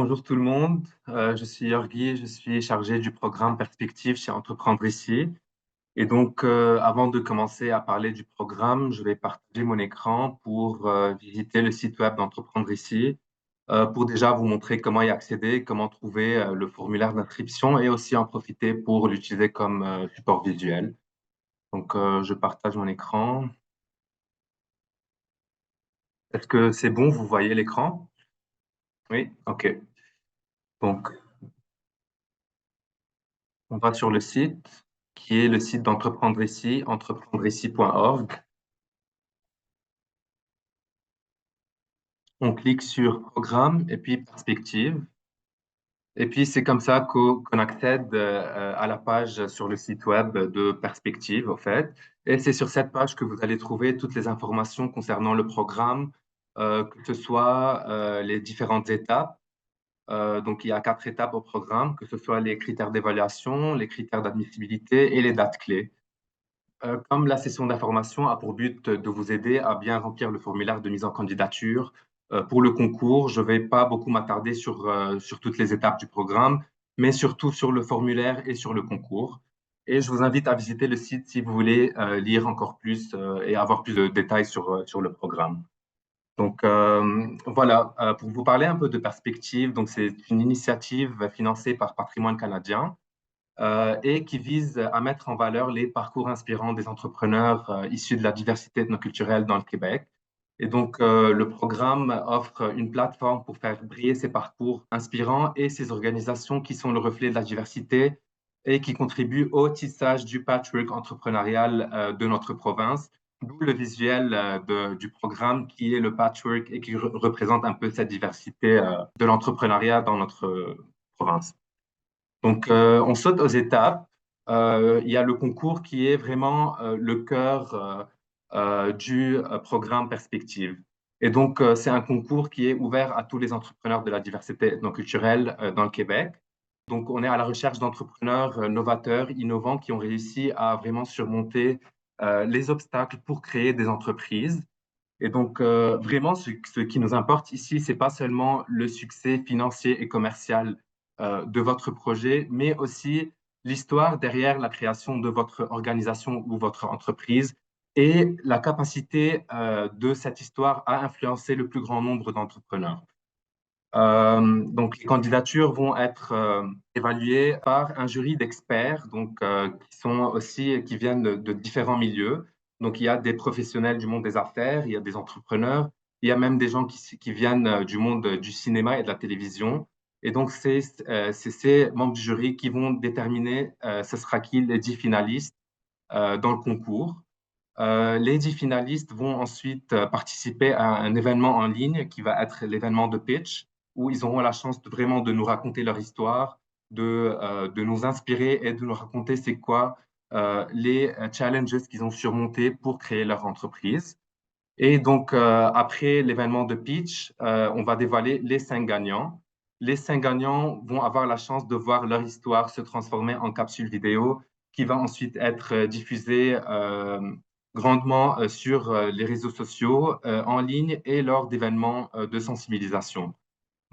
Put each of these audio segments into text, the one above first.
Bonjour tout le monde. Je suis Yorgi, je suis chargé du programme Perspective chez Entreprendre ici. Et donc, avant de commencer à parler du programme, je vais partager mon écran pour visiter le site web d'Entreprendre ici, pour déjà vous montrer comment y accéder, comment trouver le formulaire d'inscription et aussi en profiter pour l'utiliser comme support visuel. Donc, je partage mon écran. Est-ce que c'est bon? Vous voyez l'écran? Oui? OK. Donc, on va sur le site, qui est le site d'Entreprendre ici, entreprendreici.org. On clique sur Programme et puis Perspective. Et puis, c'est comme ça qu'on accède à la page sur le site web de Perspective, en fait. Et c'est sur cette page que vous allez trouver toutes les informations concernant le programme, que ce soit les différentes étapes. Donc, il y a 4 étapes au programme, que ce soit les critères d'évaluation, les critères d'admissibilité et les dates clés. Comme la session d'information a pour but de vous aider à bien remplir le formulaire de mise en candidature pour le concours, je ne vais pas beaucoup m'attarder sur toutes les étapes du programme, mais surtout sur le formulaire et sur le concours. Et je vous invite à visiter le site si vous voulez lire encore plus et avoir plus de détails sur le programme. Donc voilà, pour vous parler un peu de perspective, donc c'est une initiative financée par Patrimoine canadien et qui vise à mettre en valeur les parcours inspirants des entrepreneurs issus de la diversité ethnoculturelle dans le Québec. Et donc, le programme offre une plateforme pour faire briller ces parcours inspirants et ces organisations qui sont le reflet de la diversité et qui contribuent au tissage du patchwork entrepreneurial de notre province, d'où le visuel du programme qui est le patchwork et qui représente un peu cette diversité de l'entrepreneuriat dans notre province. Donc, on saute aux étapes. Il y a le concours qui est vraiment le cœur du programme Perspective. Et donc, c'est un concours qui est ouvert à tous les entrepreneurs de la diversité ethnoculturelle dans le Québec. Donc, on est à la recherche d'entrepreneurs novateurs, innovants, qui ont réussi à vraiment surmonter les obstacles pour créer des entreprises. Et donc, vraiment, ce qui nous importe ici, c'est pas seulement le succès financier et commercial de votre projet, mais aussi l'histoire derrière la création de votre organisation ou votre entreprise et la capacité de cette histoire à influencer le plus grand nombre d'entrepreneurs. Donc, les candidatures vont être évaluées par un jury d'experts, donc qui sont aussi qui viennent de différents milieux. Donc, il y a des professionnels du monde des affaires, il y a des entrepreneurs, il y a même des gens qui viennent du monde du cinéma et de la télévision. Et donc, c'est ces membres du jury qui vont déterminer ce sera qui les 10 finalistes dans le concours. Les 10 finalistes vont ensuite participer à un événement en ligne qui va être l'événement de pitch, où ils auront la chance vraiment de nous raconter leur histoire, de nous inspirer et de nous raconter c'est quoi les challenges qu'ils ont surmontés pour créer leur entreprise. Et donc, après l'événement de pitch, on va dévoiler les 5 gagnants. Les 5 gagnants vont avoir la chance de voir leur histoire se transformer en capsule vidéo qui va ensuite être diffusée grandement sur les réseaux sociaux, en ligne et lors d'événements de sensibilisation.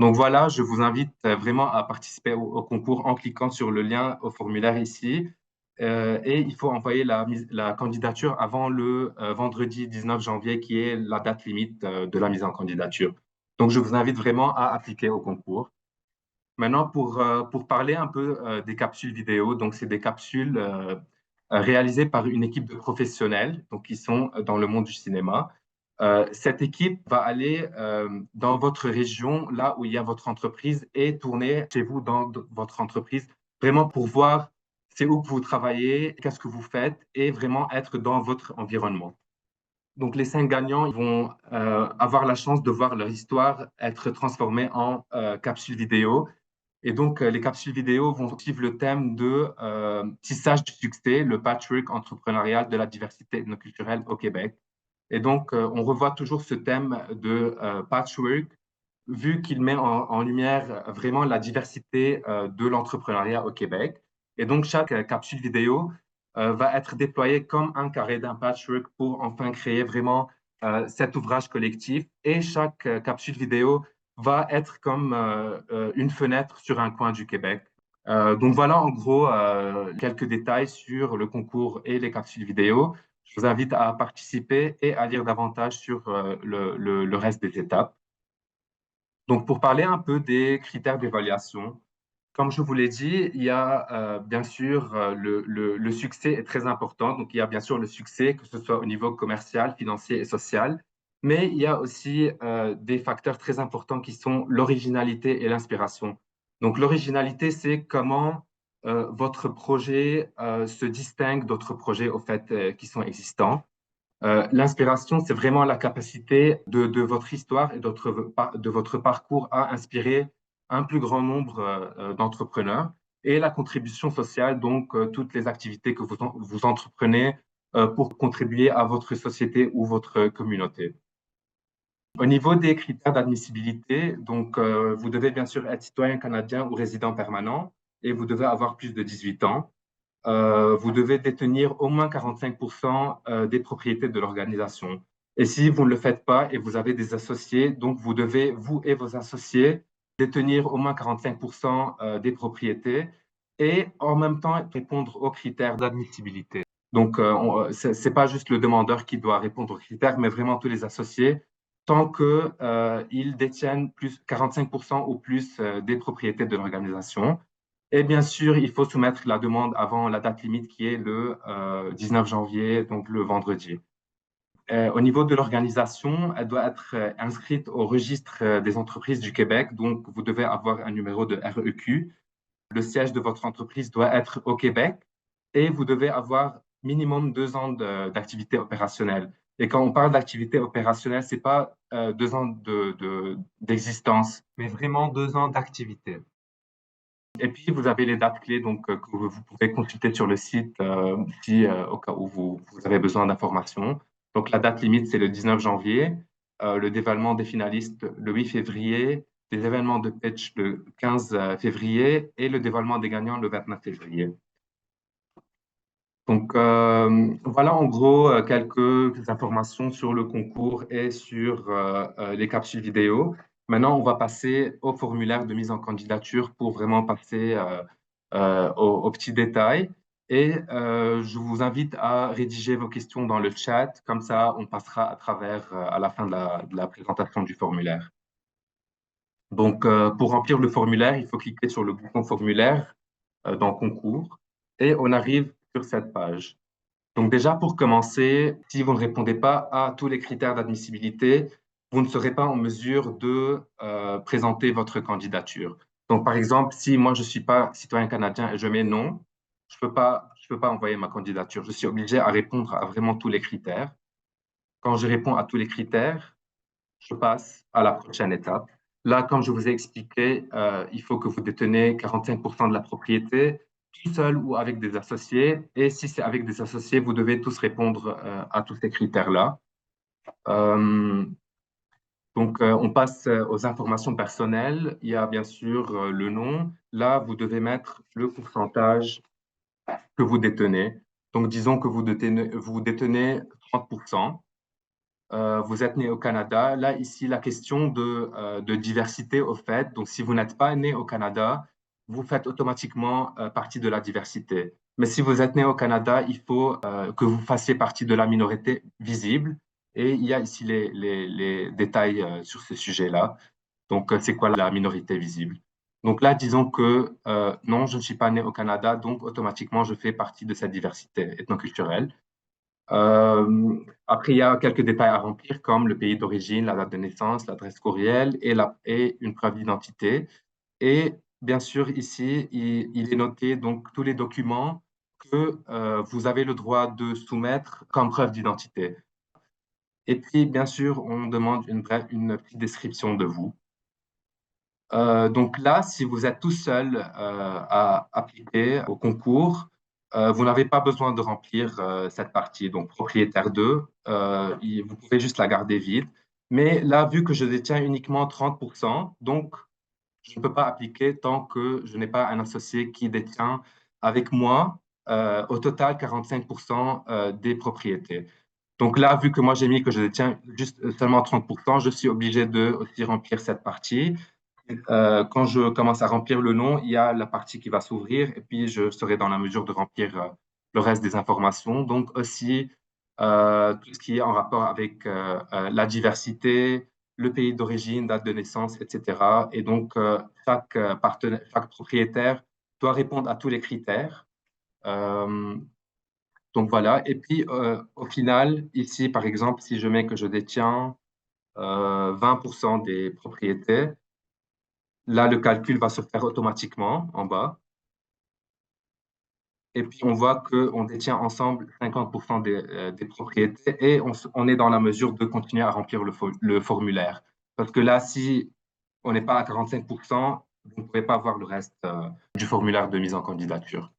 Donc voilà, je vous invite vraiment à participer au concours en cliquant sur le lien au formulaire ici. Et il faut envoyer la candidature avant le vendredi 19 janvier, qui est la date limite de la mise en candidature. Donc, je vous invite vraiment à appliquer au concours. Maintenant, pour parler un peu des capsules vidéo, donc c'est des capsules réalisées par une équipe de professionnels, donc qui sont dans le monde du cinéma. Cette équipe va aller dans votre région, là où il y a votre entreprise, et tourner chez vous dans votre entreprise, vraiment pour voir c'est où que vous travaillez, qu'est-ce que vous faites, et vraiment être dans votre environnement. Donc, les 5 gagnants ils vont avoir la chance de voir leur histoire être transformée en capsules vidéo. Et donc, les capsules vidéo vont suivre le thème de tissage du succès, le patchwork entrepreneurial de la diversité ethnoculturelle au Québec. Et donc, on revoit toujours ce thème de patchwork, vu qu'il met en lumière vraiment la diversité de l'entrepreneuriat au Québec. Et donc, chaque capsule vidéo va être déployée comme un carré d'un patchwork pour enfin créer vraiment cet ouvrage collectif. Et chaque capsule vidéo va être comme une fenêtre sur un coin du Québec. Donc voilà en gros quelques détails sur le concours et les capsules vidéo. Je vous invite à participer et à lire davantage sur le reste des étapes. Donc pour parler un peu des critères d'évaluation, comme je vous l'ai dit, il y a bien sûr le succès est très important. Donc il y a bien sûr le succès, que ce soit au niveau commercial, financier et social. Mais il y a aussi des facteurs très importants qui sont l'originalité et l'inspiration. Donc l'originalité, c'est comment votre projet se distingue d'autres projets au fait qui sont existants. L'inspiration, c'est vraiment la capacité de votre histoire et de votre parcours à inspirer un plus grand nombre d'entrepreneurs. Et la contribution sociale, donc toutes les activités que vous entreprenez pour contribuer à votre société ou votre communauté. Au niveau des critères d'admissibilité, donc vous devez bien sûr être citoyen canadien ou résident permanent et vous devez avoir plus de 18 ans. Vous devez détenir au moins 45% des propriétés de l'organisation. Et si vous ne le faites pas et vous avez des associés, donc vous devez, vous et vos associés, détenir au moins 45% des propriétés et en même temps répondre aux critères d'admissibilité. Donc, c'est pas juste le demandeur qui doit répondre aux critères, mais vraiment tous les associés, tant qu'ils détiennent plus 45% ou plus des propriétés de l'organisation. Et bien sûr, il faut soumettre la demande avant la date limite qui est le 19 janvier, donc le vendredi. Au niveau de l'organisation, elle doit être inscrite au registre des entreprises du Québec, donc vous devez avoir un numéro de REQ. Le siège de votre entreprise doit être au Québec et vous devez avoir minimum 2 ans d'activité opérationnelle. Et quand on parle d'activité opérationnelle, c'est pas 2 ans d'existence, mais vraiment 2 ans d'activité. Et puis, vous avez les dates clés donc, que vous pouvez consulter sur le site si, au cas où vous avez besoin d'informations. Donc, la date limite, c'est le 19 janvier, le dévoilement des finalistes le 8 février, les événements de pitch le 15 février et le dévoilement des gagnants le 29 février. Donc, voilà en gros quelques informations sur le concours et sur les capsules vidéo. Maintenant, on va passer au formulaire de mise en candidature pour vraiment passer aux petits détails. Et je vous invite à rédiger vos questions dans le chat, comme ça on passera à travers à la fin de la présentation du formulaire. Donc, pour remplir le formulaire, il faut cliquer sur le bouton formulaire dans concours et on arrive sur cette page. Donc déjà, pour commencer, si vous ne répondez pas à tous les critères d'admissibilité, vous ne serez pas en mesure de présenter votre candidature. Donc par exemple, si moi je ne suis pas citoyen canadien et je mets non, je peux pas envoyer ma candidature. Je suis obligé à répondre à vraiment tous les critères. Quand je réponds à tous les critères, je passe à la prochaine étape. Là, comme je vous ai expliqué, il faut que vous détenez 45% de la propriété, tout seul ou avec des associés. Et si c'est avec des associés, vous devez tous répondre à tous ces critères-là. Euh, donc, on passe aux informations personnelles. Il y a bien sûr le nom. Là, vous devez mettre le pourcentage que vous détenez. Donc, disons que vous détenez 30%. Vous êtes né au Canada. Là, ici, la question de diversité, au fait. Donc, si vous n'êtes pas né au Canada, vous faites automatiquement partie de la diversité. Mais si vous êtes né au Canada, il faut que vous fassiez partie de la minorité visible. Et il y a ici les détails sur ce sujet-là. Donc, c'est quoi la minorité visible? Donc là, disons que non, je ne suis pas né au Canada, donc automatiquement, je fais partie de cette diversité ethnoculturelle. Après, il y a quelques détails à remplir comme le pays d'origine, la date de naissance, l'adresse courriel et une preuve d'identité. Et bien sûr, ici, il est noté donc tous les documents que vous avez le droit de soumettre comme preuve d'identité. Et puis, bien sûr, on demande une petite description de vous. Donc là, si vous êtes tout seul à appliquer au concours, vous n'avez pas besoin de remplir cette partie. Donc, propriétaire 2, vous pouvez juste la garder vide. Mais là, vu que je détiens uniquement 30%, donc je ne peux pas appliquer tant que je n'ai pas un associé qui détient avec moi au total 45% des propriétés. Donc là, vu que moi j'ai mis que je détiens juste seulement 30%, je suis obligé de aussi remplir cette partie. Quand je commence à remplir le nom, il y a la partie qui va s'ouvrir et puis je serai dans la mesure de remplir le reste des informations. Donc aussi tout ce qui est en rapport avec la diversité, le pays d'origine, date de naissance, etc. Et donc chaque partenaire, chaque propriétaire doit répondre à tous les critères. Euh, donc voilà. Et puis au final, ici par exemple, si je mets que je détiens 20% des propriétés, là, le calcul va se faire automatiquement en bas. Et puis, on voit qu'on détient ensemble 50% des propriétés et on est dans la mesure de continuer à remplir le formulaire. Parce que là, si on n'est pas à 45%, vous ne pouvez pas voir le reste du formulaire de mise en candidature.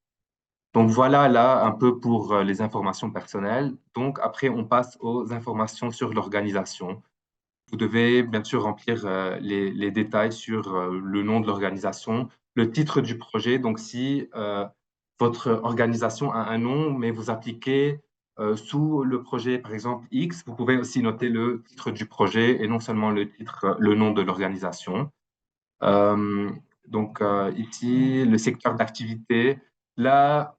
Donc voilà, là, un peu pour les informations personnelles. Donc après, on passe aux informations sur l'organisation. Vous devez bien sûr remplir les détails sur le nom de l'organisation, le titre du projet. Donc, si votre organisation a un nom, mais vous appliquez sous le projet, par exemple, X, vous pouvez aussi noter le titre du projet et non seulement le titre, le nom de l'organisation. Euh, donc, ici, le secteur d'activité. Là,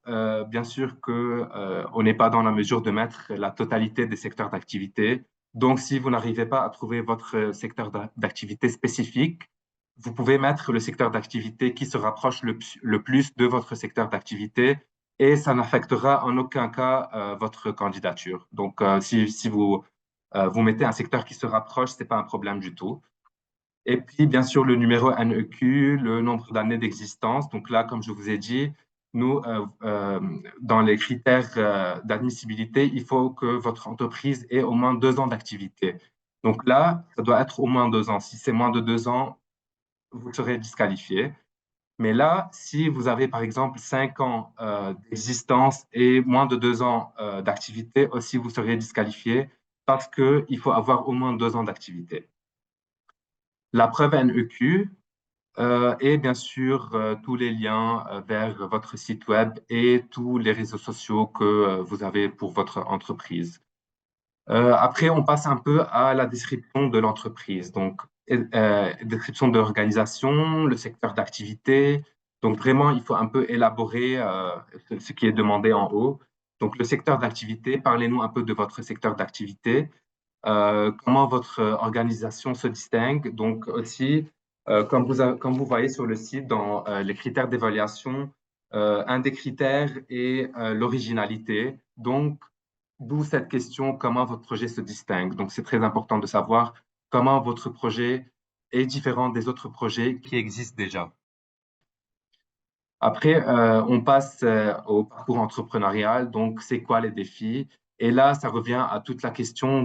bien sûr que on n'est pas dans la mesure de mettre la totalité des secteurs d'activité. Donc, si vous n'arrivez pas à trouver votre secteur d'activité spécifique, vous pouvez mettre le secteur d'activité qui se rapproche le plus de votre secteur d'activité et ça n'affectera en aucun cas votre candidature. Donc, si vous, vous mettez un secteur qui se rapproche, c'est pas un problème du tout. Et puis, bien sûr, le numéro NEQ, le nombre d'années d'existence. Donc là, comme je vous ai dit, nous, dans les critères d'admissibilité, il faut que votre entreprise ait au moins 2 ans d'activité. Donc là, ça doit être au moins 2 ans. Si c'est moins de 2 ans, vous serez disqualifié. Mais là, si vous avez par exemple 5 ans d'existence et moins de 2 ans d'activité, aussi vous serez disqualifié parce qu'il faut avoir au moins 2 ans d'activité. La preuve NEQ, et bien sûr tous les liens vers votre site web et tous les réseaux sociaux que vous avez pour votre entreprise. Après, on passe un peu à la description de l'entreprise. Donc, description de l'organisation, le secteur d'activité. Donc, vraiment, il faut un peu élaborer ce qui est demandé en haut. Donc, le secteur d'activité, parlez-nous un peu de votre secteur d'activité, comment votre organisation se distingue. Donc aussi, comme vous voyez sur le site, dans les critères d'évaluation, un des critères est l'originalité. Donc, d'où cette question, comment votre projet se distingue. Donc, c'est très important de savoir comment votre projet est différent des autres projets qui existent déjà. Après, on passe au parcours entrepreneurial. Donc, c'est quoi les défis? Et là, ça revient à toute la question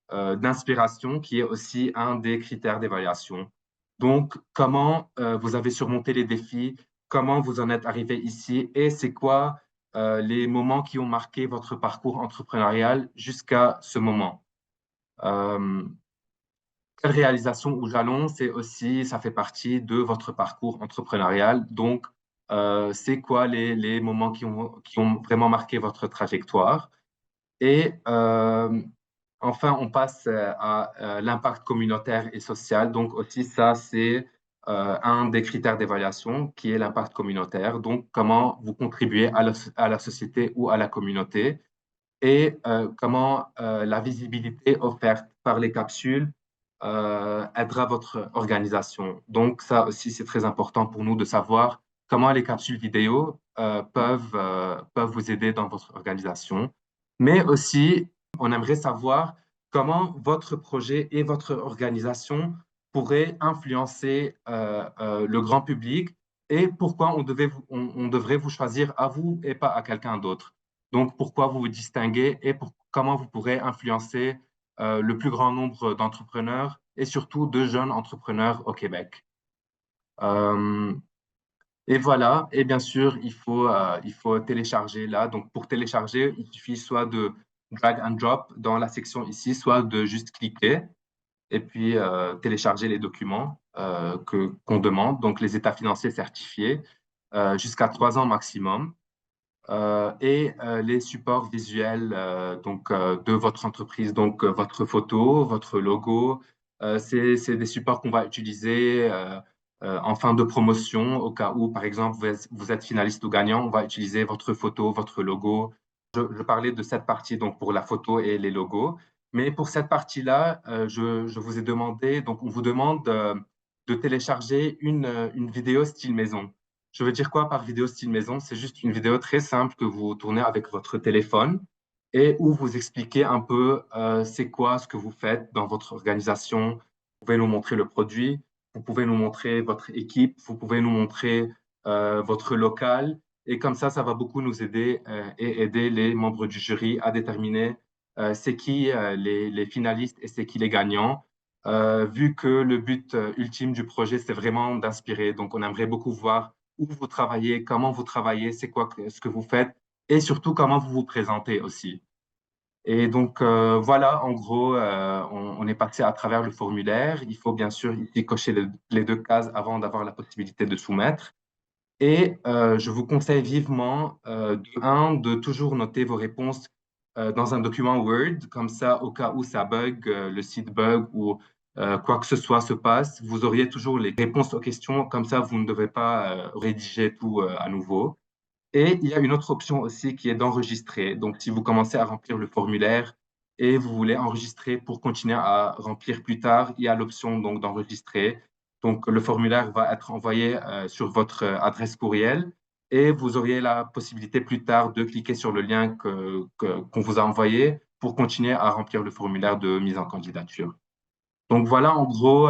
d'inspiration, qui est aussi un des critères d'évaluation. Donc, comment vous avez surmonté les défis? Comment vous en êtes arrivé ici? Et c'est quoi les moments qui ont marqué votre parcours entrepreneurial jusqu'à ce moment? Euh, Quelle réalisation ou jalon, c'est aussi, ça fait partie de votre parcours entrepreneurial. Donc, c'est quoi les moments qui ont vraiment marqué votre trajectoire? Et enfin, on passe à l'impact communautaire et social. Donc, aussi, ça, c'est un des critères d'évaluation qui est l'impact communautaire. Donc, comment vous contribuez à la société ou à la communauté et comment la visibilité offerte par les capsules aidera votre organisation. Donc, ça aussi, c'est très important pour nous de savoir comment les capsules vidéo peuvent vous aider dans votre organisation. Mais aussi, on aimerait savoir comment votre projet et votre organisation pourraient influencer le grand public et pourquoi on devrait vous choisir à vous et pas à quelqu'un d'autre. Donc, pourquoi vous vous distinguez et comment vous pourrez influencer le plus grand nombre d'entrepreneurs et surtout de jeunes entrepreneurs au Québec. Euh, et voilà, et bien sûr, il faut télécharger là. Donc, pour télécharger, il suffit soit de drag and drop dans la section ici, soit de juste cliquer et puis télécharger les documents qu'on demande, donc les états financiers certifiés, jusqu'à 3 ans maximum. les supports visuels de votre entreprise, donc votre photo, votre logo. C'est des supports qu'on va utiliser en fin de promotion au cas où, par exemple, vous êtes finaliste ou gagnant, on va utiliser votre photo, votre logo. Je parlais de cette partie donc pour la photo et les logos. Mais pour cette partie-là, je vous ai demandé, donc on vous demande de télécharger une vidéo style maison. Je veux dire quoi par vidéo style maison? C'est juste une vidéo très simple que vous tournez avec votre téléphone et où vous expliquez un peu c'est quoi ce que vous faites dans votre organisation. Vous pouvez nous montrer le produit, vous pouvez nous montrer votre équipe, vous pouvez nous montrer votre local. Et comme ça va beaucoup nous aider et aider les membres du jury à déterminer c'est qui les finalistes et c'est qui les gagnants. Vu que le but ultime du projet, c'est vraiment d'inspirer. Donc, on aimerait beaucoup voir où vous travaillez, comment vous travaillez, c'est quoi ce que vous faites et surtout comment vous vous présentez aussi. Et donc, voilà, en gros, on est passé à travers le formulaire. Il faut bien sûr ici cocher les deux cases avant d'avoir la possibilité de soumettre. Et je vous conseille vivement, de toujours noter vos réponses dans un document Word, comme ça, au cas où ça bug, le site bug ou quoi que ce soit se passe, vous auriez toujours les réponses aux questions, comme ça, vous ne devez pas rédiger tout à nouveau. Et il y a une autre option aussi qui est d'enregistrer. Donc, si vous commencez à remplir le formulaire et vous voulez enregistrer pour continuer à remplir plus tard, il y a l'option donc d'enregistrer. Donc, le formulaire va être envoyé sur votre adresse courriel et vous auriez la possibilité plus tard de cliquer sur le lien qu'on vous a envoyé pour continuer à remplir le formulaire de mise en candidature. Donc voilà en gros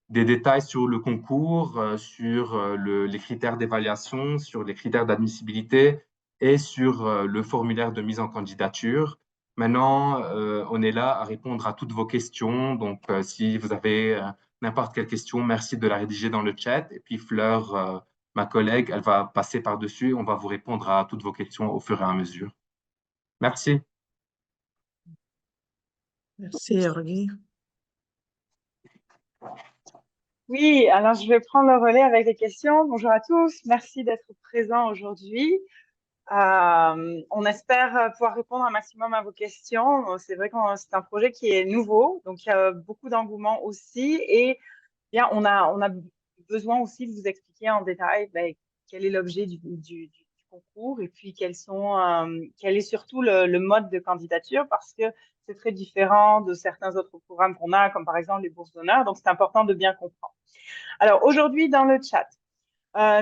des détails sur le concours, sur les critères d'évaluation, sur les critères d'admissibilité et sur le formulaire de mise en candidature. Maintenant, on est là à répondre à toutes vos questions. Donc, si vous avez n'importe quelle question, merci de la rédiger dans le chat. Et puis Fleur, ma collègue, elle va passer par-dessus. On va vous répondre à toutes vos questions au fur et à mesure. Merci. Merci, Yorgi. Oui, alors je vais prendre le relais avec les questions. Bonjour à tous, merci d'être présents aujourd'hui. On espère pouvoir répondre un maximum à vos questions. C'est vrai que c'est un projet qui est nouveau, donc il y a beaucoup d'engouement aussi. Et bien, on a besoin aussi de vous expliquer en détail quel est l'objet du concours et puis quel est surtout le mode de candidature parce que c'est très différent de certains autres programmes qu'on a, comme par exemple les bourses d'honneur. Donc, c'est important de bien comprendre. Alors, aujourd'hui, dans le chat,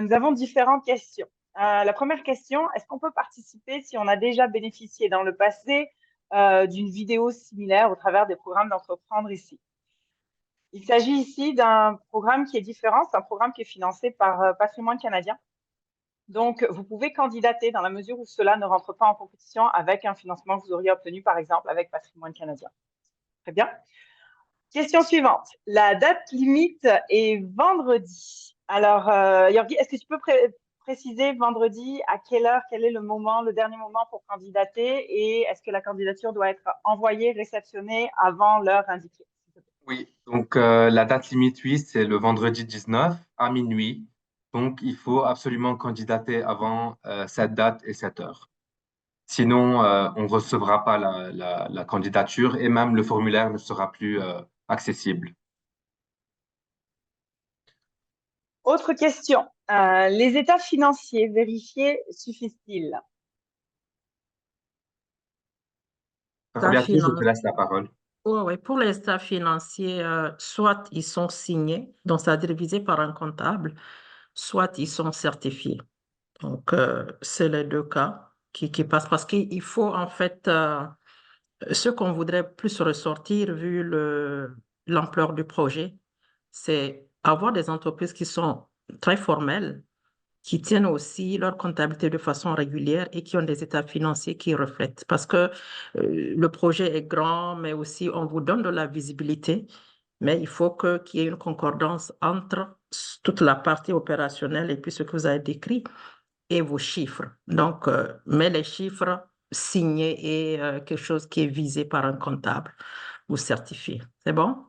nous avons différentes questions. La première question, est-ce qu'on peut participer si on a déjà bénéficié dans le passé d'une vidéo similaire au travers des programmes d'entreprendre ici? Il s'agit ici d'un programme qui est différent. C'est un programme qui est financé par Patrimoine canadien. Donc, vous pouvez candidater dans la mesure où cela ne rentre pas en compétition avec un financement que vous auriez obtenu, par exemple, avec Patrimoine canadien. Très bien. Question suivante. La date limite est vendredi. Alors, Yorgi, est-ce que tu peux préciser vendredi à quelle heure, quel est le dernier moment pour candidater et est-ce que la candidature doit être envoyée, réceptionnée avant l'heure indiquée? Oui, donc la date limite, oui, c'est le vendredi 19 à minuit. Donc, il faut absolument candidater avant cette date et cette heure. Sinon, on ne recevra pas la candidature et même le formulaire ne sera plus accessible. Autre question. Les états financiers vérifiés suffisent-ils? Béatrice, je te laisse la parole. Oui, pour les états financiers, soit ils sont signés, donc ça divisé par un comptable, soit ils sont certifiés. Donc, c'est les deux cas qui passent parce qu'il faut en fait ce qu'on voudrait plus ressortir vu l'ampleur du projet, c'est avoir des entreprises qui sont très formelles, qui tiennent aussi leur comptabilité de façon régulière et qui ont des états financiers qui reflètent. Parce que le projet est grand, mais aussi on vous donne de la visibilité, mais il faut qu'il y ait une concordance entre toute la partie opérationnelle et puis ce que vous avez décrit et vos chiffres. Donc, mais les chiffres signés et quelque chose qui est visé par un comptable ou certifié. C'est bon?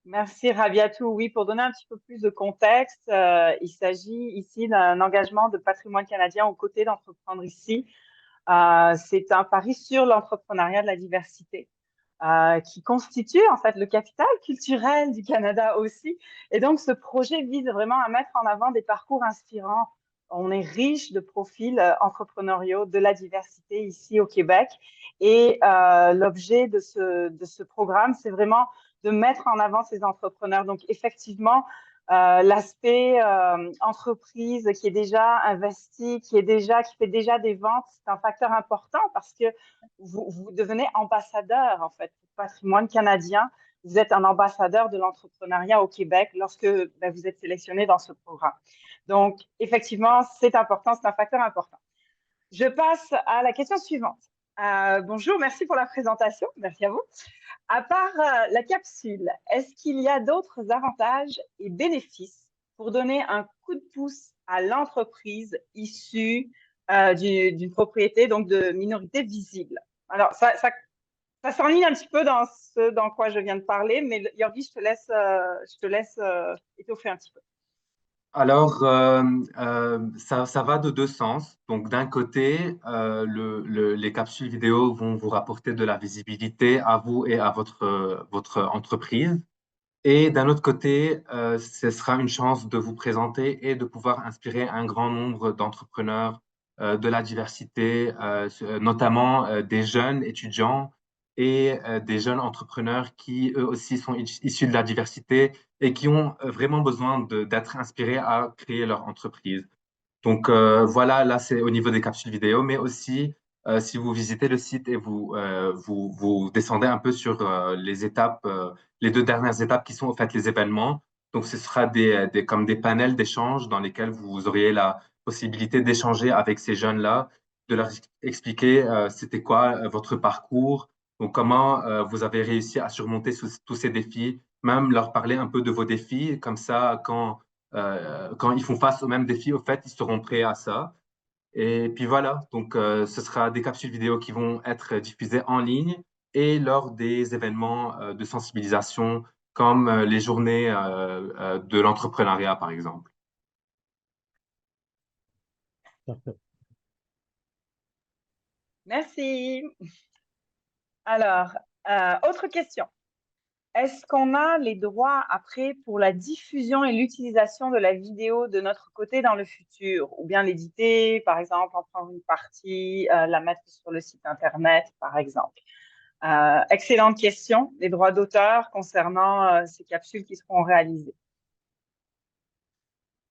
Merci Rabiatou. Oui, pour donner un petit peu plus de contexte, il s'agit ici d'un engagement de Patrimoine canadien aux côtés d'Entreprendre ici. C'est un pari sur l'entrepreneuriat de la diversité qui constitue en fait le capital culturel du Canada aussi. Et donc, ce projet vise vraiment à mettre en avant des parcours inspirants. On est riche de profils entrepreneuriaux de la diversité ici au Québec. Et l'objet de ce programme, c'est vraiment de mettre en avant ces entrepreneurs. Donc, effectivement, l'aspect entreprise qui est déjà investi, qui fait déjà des ventes, c'est un facteur important parce que vous devenez ambassadeur en fait du patrimoine canadien. Vous êtes un ambassadeur de l'entrepreneuriat au Québec lorsque vous êtes sélectionné dans ce programme. Donc, effectivement, c'est important, c'est un facteur important. Je passe à la question suivante. Bonjour, merci pour la présentation. Merci à vous. À part la capsule, est-ce qu'il y a d'autres avantages et bénéfices pour donner un coup de pouce à l'entreprise issue d'une propriété, donc de minorité visible? Alors, ça s'enligne un petit peu dans ce dans quoi je viens de parler, mais Yorgi, je te laisse étoffer un petit peu. Alors, ça va de deux sens. Donc, d'un côté, les capsules vidéo vont vous rapporter de la visibilité à vous et à votre entreprise. Et d'un autre côté, ce sera une chance de vous présenter et de pouvoir inspirer un grand nombre d'entrepreneurs de la diversité, notamment des jeunes étudiants et des jeunes entrepreneurs qui, eux aussi, sont issus de la diversité et qui ont vraiment besoin d'être inspirés à créer leur entreprise. Donc voilà, là c'est au niveau des capsules vidéo, mais aussi si vous visitez le site et vous descendez un peu sur les étapes, les deux dernières étapes qui sont en fait les événements. Donc ce sera comme des panels d'échange dans lesquels vous auriez la possibilité d'échanger avec ces jeunes-là, de leur expliquer c'était quoi votre parcours, donc comment vous avez réussi à surmonter tous ces défis, même leur parler un peu de vos défis, comme ça quand ils font face aux mêmes défis, au fait, ils seront prêts à ça. Et puis voilà, donc ce sera des capsules vidéo qui vont être diffusées en ligne et lors des événements de sensibilisation comme les journées de l'entrepreneuriat, par exemple. Parfait. Merci. Alors, autre question. Est-ce qu'on a les droits après pour la diffusion et l'utilisation de la vidéo de notre côté dans le futur? Ou bien l'éditer, par exemple, en prendre une partie, la mettre sur le site Internet, par exemple? Excellente question. Les droits d'auteur concernant ces capsules qui seront réalisées.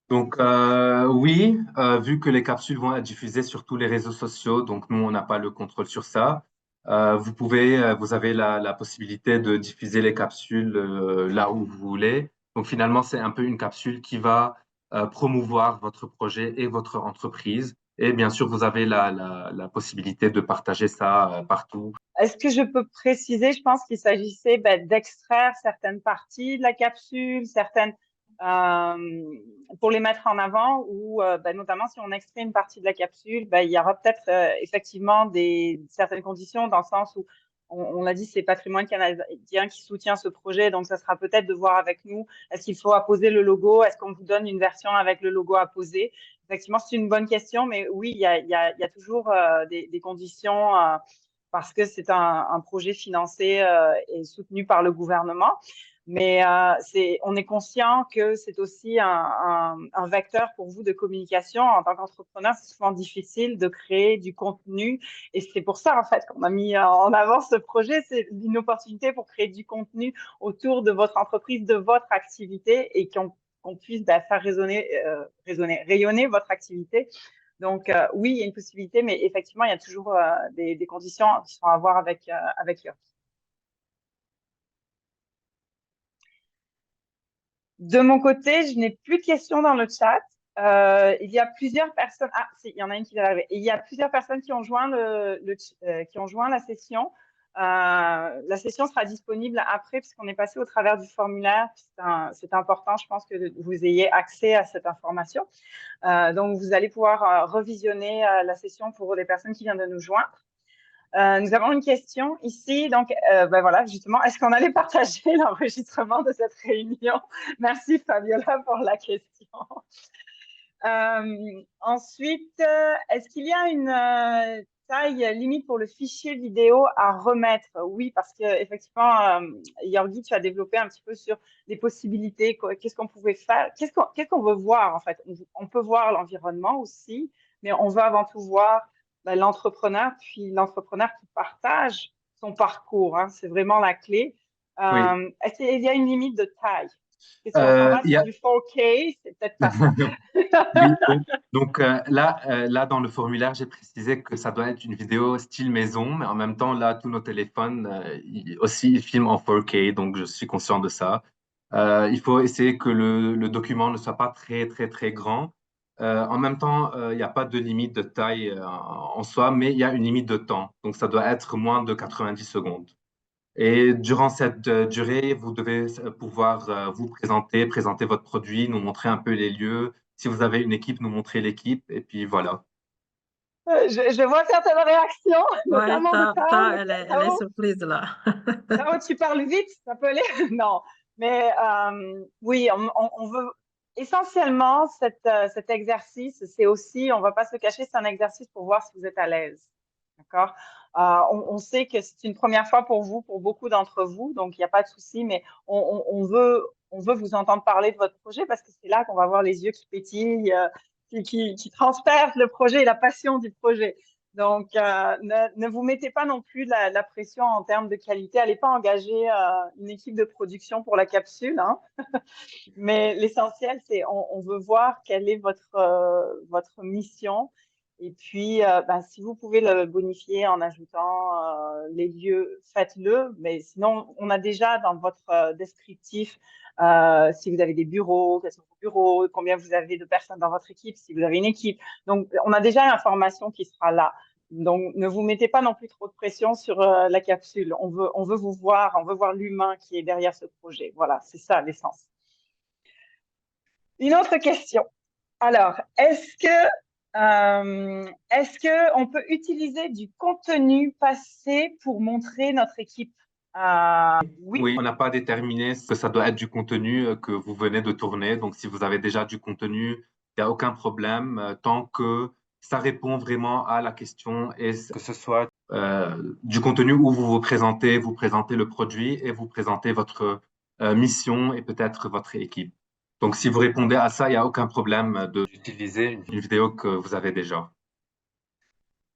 Donc oui, vu que les capsules vont être diffusées sur tous les réseaux sociaux, donc nous, on n'a pas le contrôle sur ça. Vous avez la possibilité de diffuser les capsules là où vous voulez. Donc finalement, c'est un peu une capsule qui va promouvoir votre projet et votre entreprise. Et bien sûr, vous avez la possibilité de partager ça partout. Est-ce que je peux préciser, je pense qu'il s'agissait d'extraire certaines parties de la capsule, certaines pour les mettre en avant, ou notamment si on extrait une partie de la capsule, il y aura peut-être effectivement certaines conditions dans le sens où on l'a dit, c'est Patrimoine canadien qui soutient ce projet, donc ça sera peut-être de voir avec nous, est-ce qu'il faut apposer le logo, est-ce qu'on vous donne une version avec le logo apposé? Effectivement, c'est une bonne question, mais oui, il y a toujours des conditions parce que c'est un projet financé et soutenu par le gouvernement. Mais on est conscient que c'est aussi un vecteur pour vous de communication. En tant qu'entrepreneur, c'est souvent difficile de créer du contenu. Et c'est pour ça, en fait, qu'on a mis en avant ce projet. C'est une opportunité pour créer du contenu autour de votre entreprise, de votre activité et qu'on puisse faire rayonner votre activité. Donc, oui, il y a une possibilité, mais effectivement, il y a toujours des conditions qui sont à voir avec York. De mon côté, je n'ai plus de questions dans le chat. Il y a plusieurs personnes. Ah, si, il y en a une qui est arrivée. Il y a plusieurs personnes qui ont joint qui ont joint la session. La session sera disponible après, puisqu'on est passé au travers du formulaire. C'est important, je pense, que vous ayez accès à cette information. Donc, vous allez pouvoir revisionner la session pour les personnes qui viennent de nous joindre. Nous avons une question ici. Donc, ben voilà, justement, est-ce qu'on allait partager l'enregistrement de cette réunion? Merci Fabiola pour la question. Ensuite, est-ce qu'il y a une taille limite pour le fichier vidéo à remettre? Oui, parce que effectivement, Yorgi, tu as développé un petit peu sur les possibilités. Qu'est-ce qu'on pouvait faire? Qu'est-ce qu'on veut voir en fait? On peut voir l'environnement aussi, mais on veut avant tout voir l'entrepreneur, puis l'entrepreneur qui partage son parcours, hein. C'est vraiment la clé. Oui. Est-ce qu'il y a une limite de taille? Si on s'en va Il y sur a... du 4K, c'est peut-être pas ça. Oui, oui. Donc là, dans le formulaire, j'ai précisé que ça doit être une vidéo style maison, mais en même temps, là, tous nos téléphones aussi ils filment en 4K, donc je suis conscient de ça. Il faut essayer que le document ne soit pas très, très, très grand. En même temps, il n'y a pas de limite de taille en soi, mais il y a une limite de temps. Donc ça doit être moins de 90 secondes. Et durant cette durée, vous devez pouvoir vous présenter, présenter votre produit, nous montrer un peu les lieux. Si vous avez une équipe, nous montrer l'équipe. Et puis voilà. Je vois certaines réactions, Ouais, notamment de Tao. elle est surprise là. Tao, tu parles vite, ça peut aller? Non, mais oui, on veut essentiellement cet exercice, c'est aussi, on ne va pas se le cacher, c'est un exercice pour voir si vous êtes à l'aise. D'accord? On sait que c'est une première fois pour vous, pour beaucoup d'entre vous, donc il n'y a pas de souci, mais on veut vous entendre parler de votre projet parce que c'est là qu'on va voir les yeux qui pétillent, qui transpercent le projet et la passion du projet. Donc, ne vous mettez pas non plus la pression en termes de qualité. Allez pas engager une équipe de production pour la capsule, hein. Mais l'essentiel, c'est on veut voir quelle est votre mission. Et puis, ben, si vous pouvez le bonifier en ajoutant les lieux, faites-le. Mais sinon, on a déjà dans votre descriptif, si vous avez des bureaux, quels sont vos bureaux, combien vous avez de personnes dans votre équipe, si vous avez une équipe. Donc, on a déjà l'information qui sera là. Donc, ne vous mettez pas non plus trop de pression sur la capsule. On veut vous voir, on veut voir l'humain qui est derrière ce projet. Voilà, c'est ça l'essence. Une autre question. Alors, est-ce que on peut utiliser du contenu passé pour montrer notre équipe? Oui. Oui, on n'a pas déterminé que ça doit être du contenu que vous venez de tourner. Donc, si vous avez déjà du contenu, il n'y a aucun problème tant que ça répond vraiment à la question et que ce soit du contenu où vous présentez le produit et vous présentez votre mission et peut-être votre équipe. Donc, si vous répondez à ça, il n'y a aucun problème d'utiliser une vidéo que vous avez déjà.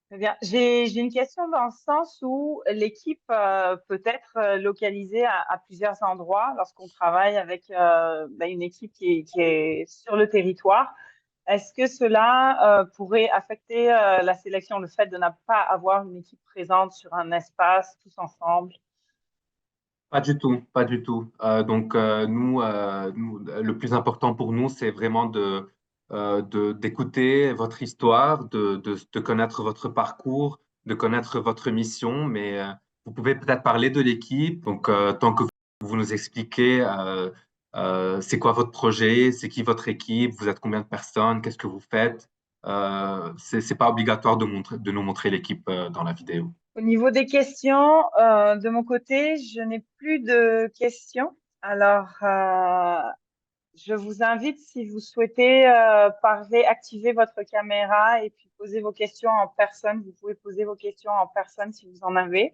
Très bien. J'ai une question dans le sens où l'équipe peut être localisée à plusieurs endroits lorsqu'on travaille avec ben, une équipe qui est sur le territoire. Est-ce que cela pourrait affecter la sélection, le fait de ne pas avoir une équipe présente sur un espace tous ensemble? Pas du tout, pas du tout. Nous, le plus important pour nous, c'est vraiment d'écouter votre histoire, de connaître votre parcours, de connaître votre mission. Mais vous pouvez peut-être parler de l'équipe. Donc, tant que vous nous expliquez c'est quoi votre projet, c'est qui votre équipe, vous êtes combien de personnes, qu'est-ce que vous faites, c'est pas obligatoire de nous montrer l'équipe dans la vidéo. Au niveau des questions, de mon côté, je n'ai plus de questions. Alors, je vous invite, si vous souhaitez parler, activer votre caméra et puis poser vos questions en personne. Vous pouvez poser vos questions en personne si vous en avez.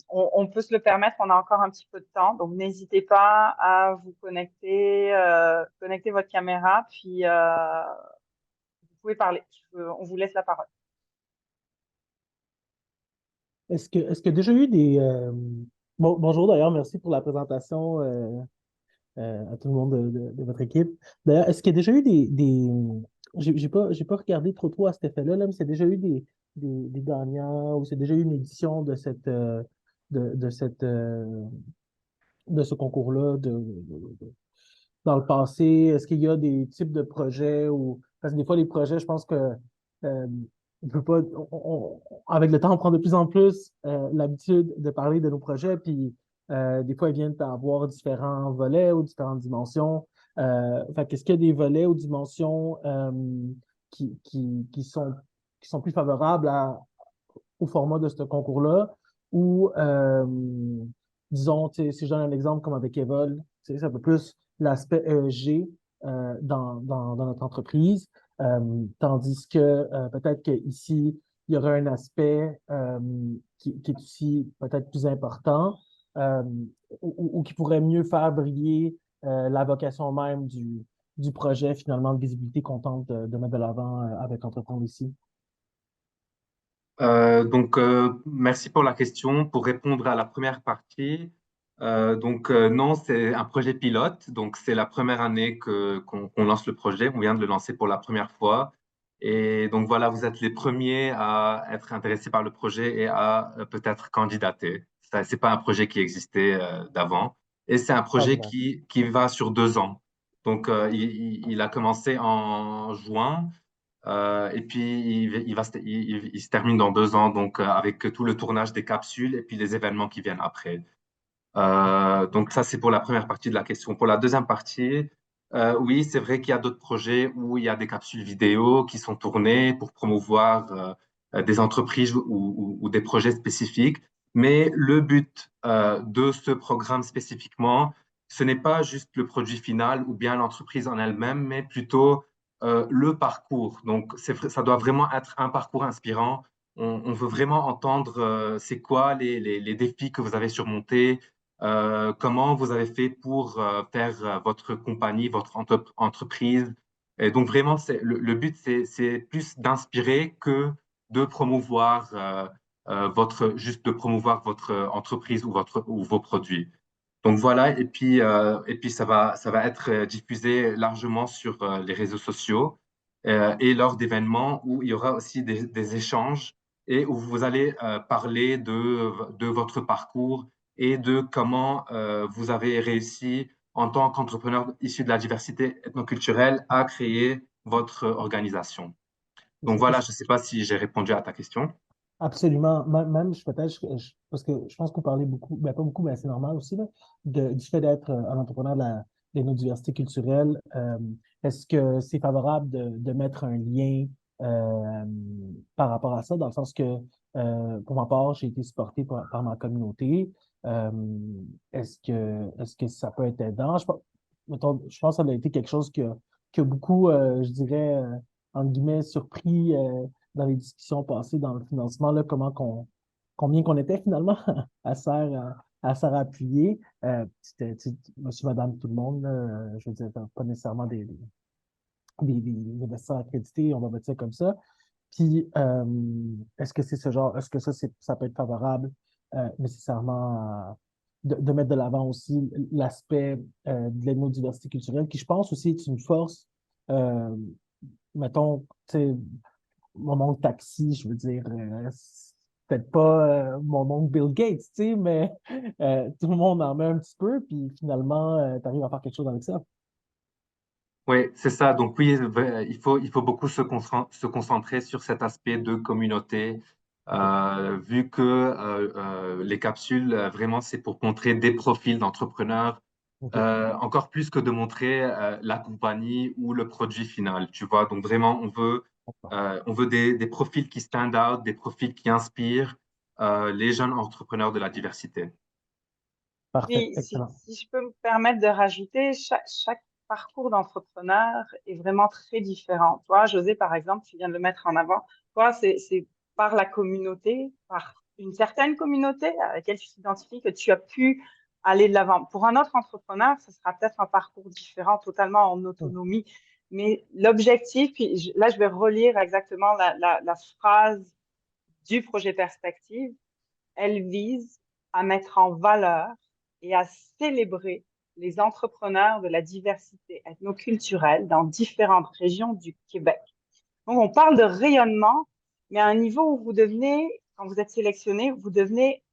On peut se le permettre, on a encore un petit peu de temps, donc n'hésitez pas à vous connecter, connecter votre caméra, puis vous pouvez parler. On vous laisse la parole. Est-ce qu'il y a déjà eu des... bonjour d'ailleurs, merci pour la présentation à tout le monde de votre équipe. D'ailleurs, est-ce qu'il y a déjà eu j'ai pas regardé trop à cet effet-là, là, mais c'est déjà eu des gagnants ou c'est déjà eu une édition de de cette, de ce concours-là dans le passé? Est-ce qu'il y a des types de projets ou parce que des fois les projets, je pense que on peut pas avec le temps, on prend de plus en plus l'habitude de parler de nos projets, puis des fois ils viennent avoir différents volets ou différentes dimensions. Fait qu'est-ce qu'il y a des volets ou dimensions qui sont plus favorables au format de ce concours-là, ou, disons, si je donne un exemple comme avec Evol, c'est un peu plus l'aspect ESG dans notre entreprise, tandis que peut-être qu'ici, il y aurait un aspect qui est aussi peut-être plus important euh, ou qui pourrait mieux faire briller la vocation même du projet, finalement, de visibilité qu'on tente de mettre de l'avant avec Entreprendre ici. Merci pour la question. Pour répondre à la première partie, non, c'est un projet pilote. Donc, c'est la première année qu'on lance le projet. On vient de le lancer pour la première fois. Et donc, voilà, vous êtes les premiers à être intéressés par le projet et à peut-être candidater. Ce n'est pas un projet qui existait d'avant. Et c'est un projet Extraordinaire. qui va sur 2 ans. Donc, il a commencé en juin. Et puis, il se termine dans 2 ans, donc avec tout le tournage des capsules et puis les événements qui viennent après. Donc, ça, c'est pour la première partie de la question. Pour la deuxième partie, oui, c'est vrai qu'il y a d'autres projets où il y a des capsules vidéo qui sont tournées pour promouvoir des entreprises ou des projets spécifiques. Mais le but de ce programme spécifiquement, ce n'est pas juste le produit final ou bien l'entreprise en elle-même, mais plutôt le parcours. Donc, ça doit vraiment être un parcours inspirant. On veut vraiment entendre c'est quoi les défis que vous avez surmontés, comment vous avez fait pour faire votre compagnie, votre entreprise. Et donc vraiment, le but, c'est plus d'inspirer que de promouvoir juste de promouvoir votre entreprise ou vos produits. Donc voilà, et puis ça va être diffusé largement sur les réseaux sociaux et lors d'événements où il y aura aussi des échanges et où vous allez parler de votre parcours et de comment vous avez réussi en tant qu'entrepreneur issu de la diversité ethnoculturelle à créer votre organisation. Donc voilà, je ne sais pas si j'ai répondu à ta question. Absolument. Même, peut-être, parce que je pense qu'on parlait beaucoup, ben pas beaucoup, mais c'est normal aussi, là, du fait d'être un entrepreneur de nos diversités culturelles. Est-ce que c'est favorable de mettre un lien par rapport à ça, dans le sens que, pour ma part, j'ai été supporté par ma communauté. Euh, est-ce que ça peut être aidant? Je pense que ça a été quelque chose que beaucoup, je dirais, entre guillemets, surpris. Dans les discussions passées dans le financement, là, combien qu'on était finalement à se appuyer. C'était monsieur, madame, tout le monde, là, je veux dire, pas nécessairement des investisseurs accrédités, on va mettre ça comme ça. Puis, est-ce que c'est ce genre, est-ce que ça peut être favorable nécessairement de mettre de l'avant aussi l'aspect de l'ethnodiversité culturelle, qui je pense aussi est une force, euh, mettons, tu sais, mon oncle Taxi, je veux dire, c'est peut-être pas mon oncle Bill Gates, tu sais, mais tout le monde en met un petit peu, puis finalement, tu arrives à faire quelque chose avec ça. Oui, c'est ça. Donc oui, il faut beaucoup se concentrer sur cet aspect de communauté, OK. vu que les capsules, vraiment, c'est pour montrer des profils d'entrepreneurs, OK. encore plus que de montrer la compagnie ou le produit final, tu vois. Donc vraiment, on veut des profils qui stand out, des profils qui inspirent les jeunes entrepreneurs de la diversité. Parfait. Oui, Excellent. si je peux me permettre de rajouter, chaque parcours d'entrepreneur est vraiment très différent. Toi, José, par exemple, tu viens de le mettre en avant. Toi, c'est par la communauté, par une certaine communauté à laquelle tu t'identifies que tu as pu aller de l'avant. Pour un autre entrepreneur, ce sera peut-être un parcours différent, totalement en Hmm. autonomie. Mais l'objectif, puis là, je vais relire exactement la phrase du projet Perspective. Elle vise à mettre en valeur et à célébrer les entrepreneurs de la diversité ethnoculturelle dans différentes régions du Québec. Donc, on parle de rayonnement, mais à un niveau où vous devenez, quand vous êtes sélectionné, vous devenez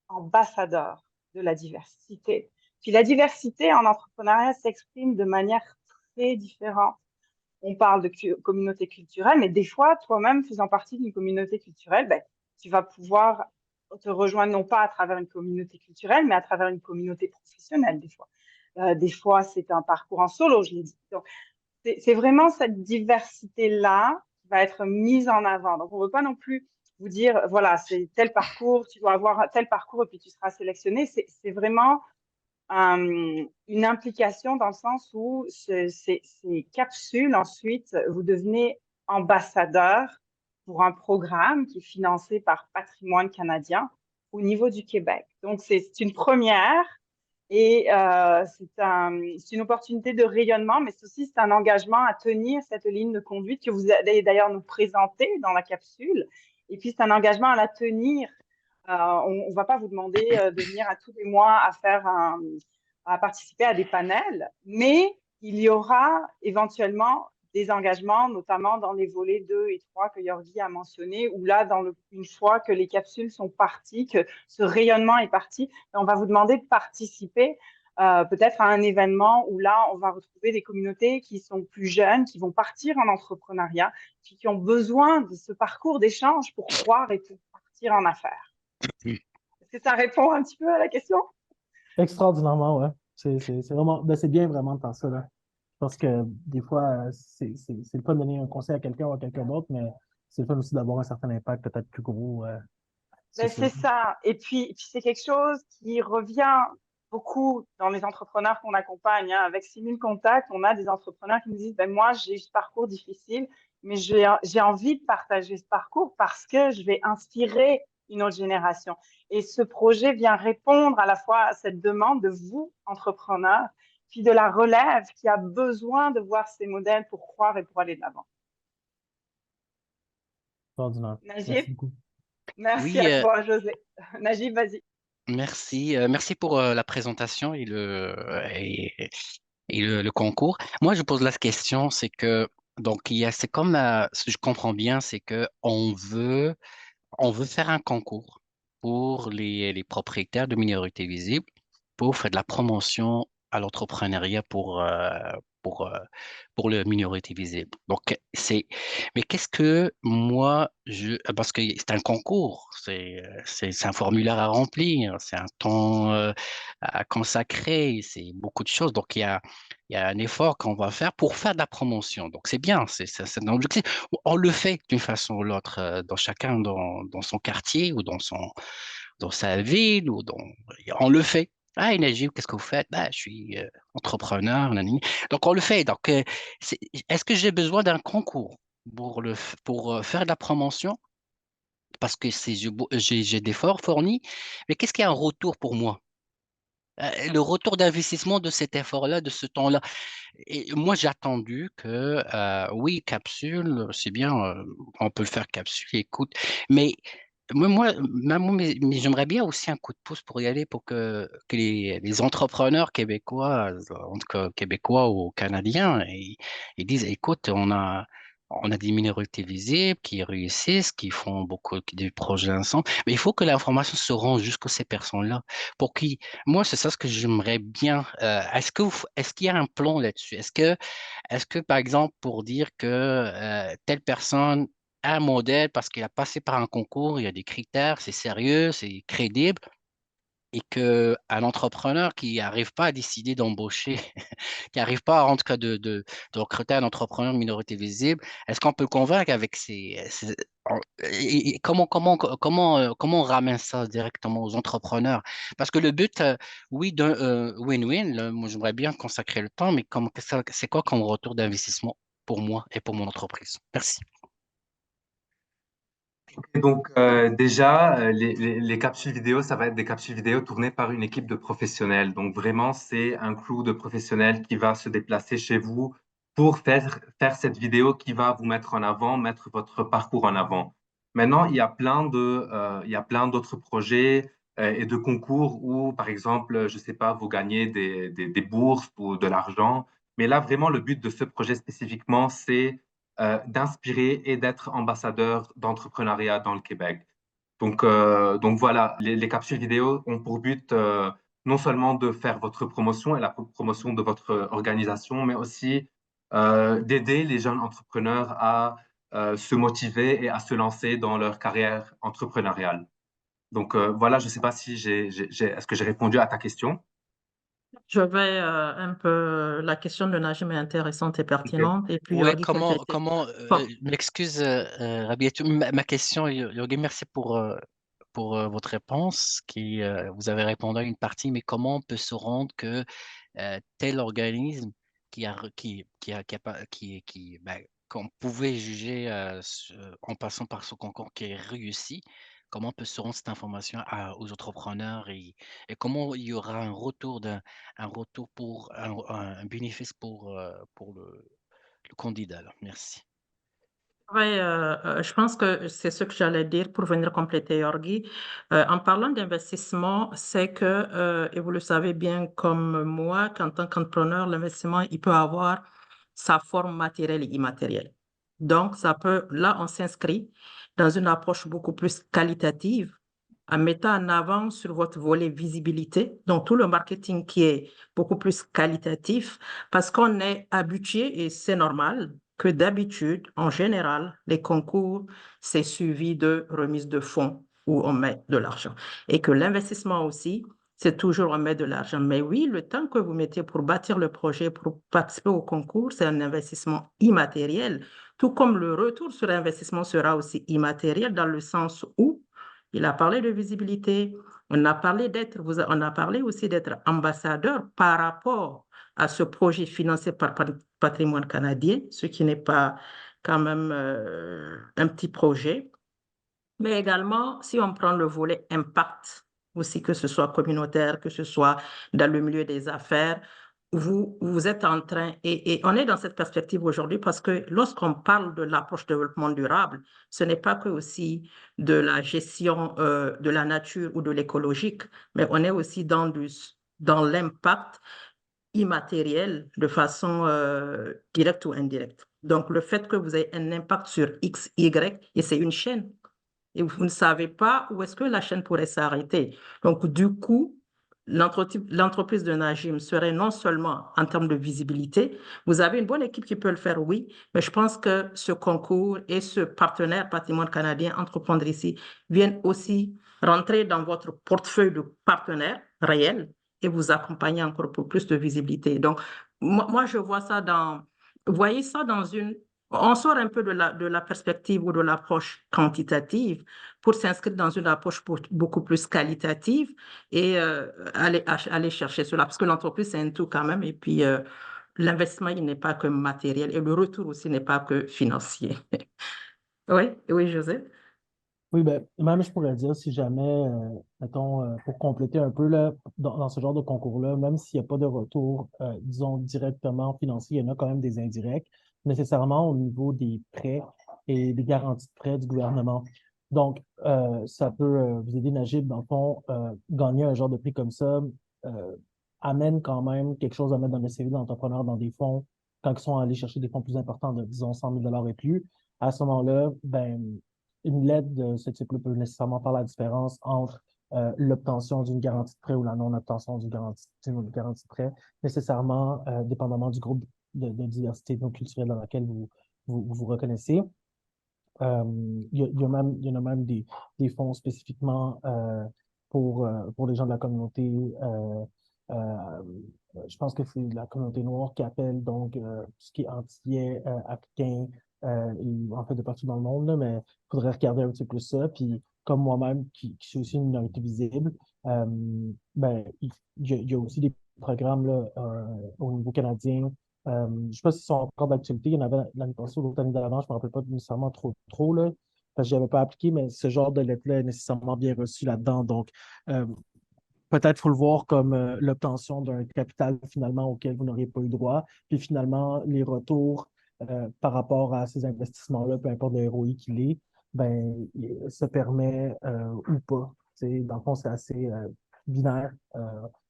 ambassadeur de la diversité. Puis la diversité en entrepreneuriat s'exprime de manière très différente. On parle de communauté culturelle, mais des fois, toi-même faisant partie d'une communauté culturelle, ben, tu vas pouvoir te rejoindre non pas à travers une communauté culturelle, mais à travers une communauté professionnelle des fois. Des fois, c'est un parcours en solo, je l'ai dit. Donc, c'est vraiment cette diversité-là qui va être mise en avant. Donc, on ne veut pas non plus vous dire, voilà, c'est tel parcours, tu dois avoir tel parcours et puis tu seras sélectionné. C'est vraiment une implication dans le sens où ces capsules, ensuite, vous devenez ambassadeur pour un programme qui est financé par Patrimoine canadien au niveau du Québec. Donc, c'est une première et c'est une opportunité de rayonnement, mais c'est un engagement à tenir cette ligne de conduite que vous allez d'ailleurs nous présenter dans la capsule. Et puis, c'est un engagement à la tenir. On ne va pas vous demander de venir à tous les mois à participer à des panels, mais il y aura éventuellement des engagements, notamment dans les volets 2 et 3 que Yorgi a mentionné, où là, une fois que les capsules sont parties, que ce rayonnement est parti, on va vous demander de participer peut-être à un événement où là, on va retrouver des communautés qui sont plus jeunes, qui vont partir en entrepreneuriat, puis qui ont besoin de ce parcours d'échange pour croire et pour partir en affaires. Est-ce que ça répond un petit peu à la question? Extraordinairement, ouais. C'est vraiment, ben, c'est bien vraiment de faire ça, là. Je pense que des fois, c'est le fun de donner un conseil à quelqu'un ou à quelqu'un d'autre, mais c'est le fun aussi d'avoir un certain impact peut-être plus gros. C'est Ben, ça. c'est ça. Et puis c'est quelque chose qui revient beaucoup dans les entrepreneurs qu'on accompagne. Hein. Avec 6000 contacts, on a des entrepreneurs qui nous disent, ben, moi, j'ai eu ce parcours difficile, mais j'ai envie de partager ce parcours parce que je vais inspirer une autre génération. Et ce projet vient répondre à la fois à cette demande de vous, entrepreneurs, puis de la relève qui a besoin de voir ces modèles pour croire et pour aller de l'avant. Extraordinaire. Najib, Merci beaucoup. merci Oui, à toi, José. Najib, vas-y. merci. Merci pour la présentation et le concours. Moi, je pose la question, c'est que, donc, c'est comme, ce que je comprends bien, c'est que on veut faire un concours pour les propriétaires de minorités visibles pour faire de la promotion à l'entrepreneuriat pour, euh, pour les minorités visibles. Donc, mais qu'est-ce que moi, parce que c'est un concours, c'est un formulaire à remplir, c'est un temps à consacrer, c'est beaucoup de choses. Donc, il y a un effort qu'on va faire pour faire de la promotion. Donc, c'est bien, c'est un objectif. On le fait d'une façon ou l'autre, dans chacun, dans son quartier ou dans sa ville, on le fait. Ah, Najib, qu'est-ce que vous faites? Bah, je suis entrepreneur, nanani. Donc, on le fait. Donc, est-ce que j'ai besoin d'un concours pour faire de la promotion? Parce que j'ai d'efforts fournis, mais qu'est-ce qu'il y a un retour pour moi? Le retour d'investissement de cet effort-là, de ce temps-là. Et moi, j'ai attendu que, oui, capsule, c'est bien, on peut le faire capsule, écoute, mais mais j'aimerais bien aussi un coup de pouce pour y aller, pour que les entrepreneurs québécois, en tout cas québécois ou canadiens, ils disent, écoute, on a des minorités visibles qui réussissent, qui font beaucoup de projets ensemble, mais il faut que l'information se rende jusqu'à ces personnes-là, pour qui, moi, c'est ça ce que j'aimerais bien. Est-ce qu'il y a un plan là-dessus? Est-ce que, par exemple, pour dire que telle personne a un modèle parce qu'il a passé par un concours, il y a des critères, c'est sérieux, c'est crédible, et que un entrepreneur qui n'arrive pas à décider d'embaucher, qui n'arrive pas, en tout cas, de recruter un entrepreneur de minorité visible, est-ce qu'on peut le convaincre avec comment on ramène ça directement aux entrepreneurs? Parce que le but, oui, d'un win-win, là, moi, j'aimerais bien consacrer le temps, mais c'est quoi comme retour d'investissement pour moi et pour mon entreprise? Merci. Et donc, déjà, les capsules vidéo, ça va être des capsules vidéo tournées par une équipe de professionnels. Donc, vraiment, c'est un crew de professionnels qui va se déplacer chez vous pour faire cette vidéo qui va vous mettre en avant, mettre votre parcours en avant. Maintenant, il y a plein d'autres projets et de concours où, par exemple, je sais pas, vous gagnez des bourses ou de l'argent. Mais là, vraiment, le but de ce projet spécifiquement, c'est d'inspirer et d'être ambassadeur d'entrepreneuriat dans le Québec. Donc voilà, les capsules vidéo ont pour but non seulement de faire votre promotion et la promotion de votre organisation, mais aussi d'aider les jeunes entrepreneurs à se motiver et à se lancer dans leur carrière entrepreneuriale. Donc voilà, je ne sais pas si est-ce que j'ai répondu à ta question? Je vais un peu. La question de Najim est intéressante et Ok. pertinente. Et puis, Ouais, Yorgi, compléter. Bon, m'excuse, Rabiatou, ma question, Yogi, merci pour votre réponse, vous avez répondu à une partie, mais comment on peut se rendre que tel organisme qu'on pouvait juger en passant par ce concours qui est réussi, comment on peut se rendre cette information aux entrepreneurs et comment il y aura un retour pour un bénéfice pour le candidat, là. Merci. ouais, je pense que c'est ce que j'allais dire pour venir compléter Yorgi. En parlant d'investissement, c'est que, et vous le savez bien comme moi, qu'en tant qu'entrepreneur, l'investissement, il peut avoir sa forme matérielle et immatérielle. Donc, là, on s'inscrit dans une approche beaucoup plus qualitative en mettant en avant sur votre volet visibilité, donc tout le marketing qui est beaucoup plus qualitatif, parce qu'on est habitué, et c'est normal, que d'habitude, en général, les concours, c'est suivi de remise de fonds où on met de l'argent. Et que l'investissement aussi, c'est toujours on met de l'argent. Mais oui, le temps que vous mettez pour bâtir le projet, pour participer au concours, c'est un investissement immatériel, tout comme le retour sur investissement sera aussi immatériel dans le sens où il a parlé de visibilité, on a parlé aussi d'être ambassadeur par rapport à ce projet financé par Patrimoine canadien, ce qui n'est pas quand même un petit projet. Mais également, si on prend le volet impact, aussi que ce soit communautaire, que ce soit dans le milieu des affaires, vous êtes en train, et on est dans cette perspective aujourd'hui parce que lorsqu'on parle de l'approche développement durable, ce n'est pas que aussi de la gestion de la nature ou de l'écologique, mais on est aussi dans l'impact immatériel de façon directe ou indirecte. Donc, le fait que vous ayez un impact sur X, Y, et c'est une chaîne, et vous ne savez pas où est-ce que la chaîne pourrait s'arrêter. Donc, du coup, l'entreprise de Najim serait non seulement en termes de visibilité, vous avez une bonne équipe qui peut le faire, oui, mais je pense que ce concours et ce partenaire Patrimoine canadien Entreprendre ici viennent aussi rentrer dans votre portefeuille de partenaires réels et vous accompagner encore pour plus de visibilité. Donc, moi je vois ça vous voyez ça dans on sort un peu de la perspective ou de l'approche quantitative pour s'inscrire dans une approche beaucoup plus qualitative et aller chercher cela. Parce que l'entreprise, c'est un tout quand même. Et puis, l'investissement, il n'est pas que matériel et le retour aussi n'est pas que financier. Oui, oui, José. Oui, ben, même je pourrais dire, si jamais, mettons, pour compléter un peu là, dans ce genre de concours-là, même s'il n'y a pas de retour, disons, directement financier, il y en a quand même des indirects, nécessairement au niveau des prêts et des garanties de prêts du gouvernement. Donc, ça peut vous aider, Najib, dans le fond, gagner un genre de prix comme ça, euh, amène quand même quelque chose à mettre dans le CV d'entrepreneur dans des fonds, quand ils sont allés chercher des fonds plus importants de, disons, 100 000 et plus. À ce moment-là, ben, une lettre de ce type-là peut nécessairement faire la différence entre l'obtention d'une garantie de prêt ou la non-obtention d'une garantie de prêt, nécessairement dépendamment du groupe de diversité culturelle dans laquelle vous reconnaissez. Il y en a même des fonds spécifiquement pour les gens de la communauté. Euh, je pense que c'est la communauté noire qui appelle donc tout ce qui est antillais, africain, et en fait de partout dans le monde, là, mais il faudrait regarder un petit peu plus ça. Puis comme moi-même, qui suis aussi une minorité visible, euh, ben, il y a aussi des programmes là, au niveau canadien je ne sais pas s'ils sont encore d'actualité. Il y en avait l'année passée ou l'autre année d'avant, je ne me rappelle pas nécessairement trop, là, parce que je n'avais pas appliqué, mais ce genre de lettre-là est nécessairement bien reçu là-dedans. Donc, euh, peut-être faut le voir comme l'obtention d'un capital finalement auquel vous n'auriez pas eu droit. Puis finalement, les retours par rapport à ces investissements-là, peu importe le ROI qu'il est, ben, se permet ou pas. Dans le fond, c'est assez binaire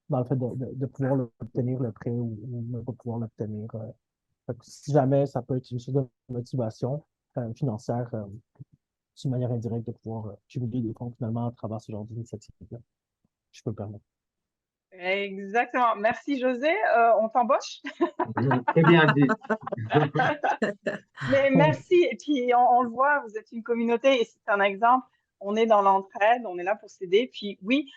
dans le fait de pouvoir obtenir le prêt ou ne pas pouvoir l'obtenir. Si jamais ça peut être une source de motivation financière d'une manière indirecte de pouvoir cumuler des fonds finalement à travers ce genre d'initiative-là. Je peux me permettre. Exactement. Merci, José. On t'embauche? Très bien dit. Mais merci. Et puis, on le voit, vous êtes une communauté et c'est un exemple. On est dans l'entraide, on est là pour s'aider. Puis, oui,